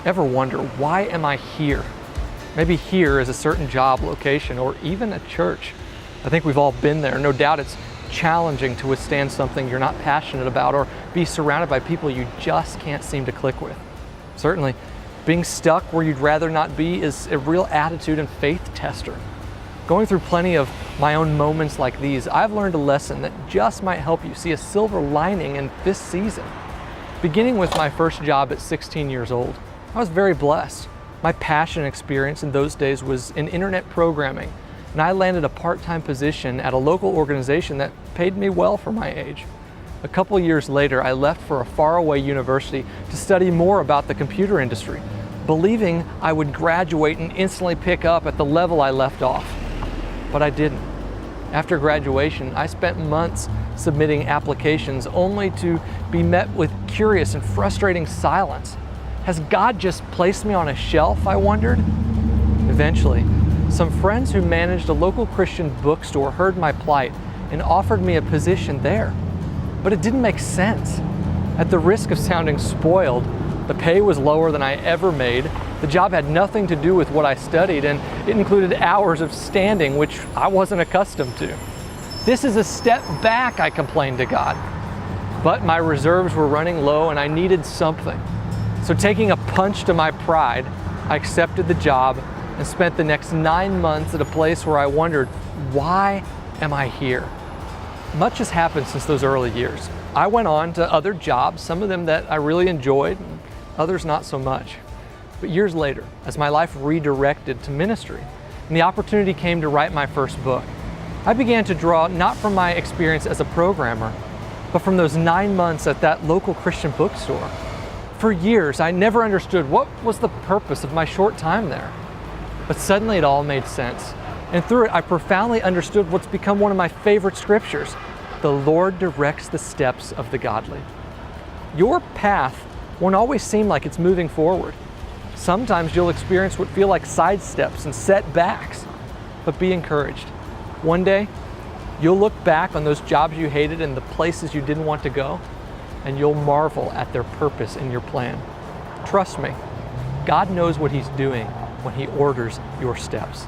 Ever wonder, why am I here? Maybe here is a certain job location or even a church. I think we've all been there. No doubt it's challenging to withstand something you're not passionate about or be surrounded by people you just can't seem to click with. Certainly, being stuck where you'd rather not be is a real attitude and faith tester. Going through plenty of my own moments like these, I've learned a lesson that just might help you see a silver lining in this season. Beginning with my first job at 16 years old, I was very blessed. My passion and experience in those days was in internet programming, and I landed a part-time position at a local organization that paid me well for my age. A couple years later, I left for a faraway university to study more about the computer industry, believing I would graduate and instantly pick up at the level I left off. But I didn't. After graduation, I spent months submitting applications only to be met with curious and frustrating silence. Has God just placed me on a shelf, I wondered? Eventually, some friends who managed a local Christian bookstore heard my plight and offered me a position there. But it didn't make sense. At the risk of sounding spoiled, the pay was lower than I ever made. The job had nothing to do with what I studied, and it included hours of standing, which I wasn't accustomed to. This is a step back, I complained to God. But my reserves were running low and I needed something. So taking a punch to my pride, I accepted the job and spent the next 9 months at a place where I wondered, why am I here? Much has happened since those early years. I went on to other jobs, some of them that I really enjoyed, and others not so much. But years later, as my life redirected to ministry, and the opportunity came to write my first book, I began to draw not from my experience as a programmer, but from those 9 months at that local Christian bookstore. For years, I never understood what was the purpose of my short time there. But suddenly it all made sense. And through it, I profoundly understood what's become one of my favorite scriptures. The Lord directs the steps of the godly. Your path won't always seem like it's moving forward. Sometimes you'll experience what feel like sidesteps and setbacks. But be encouraged. One day, you'll look back on those jobs you hated and the places you didn't want to go, and you'll marvel at their purpose in your plan. Trust me, God knows what He's doing when He orders your steps.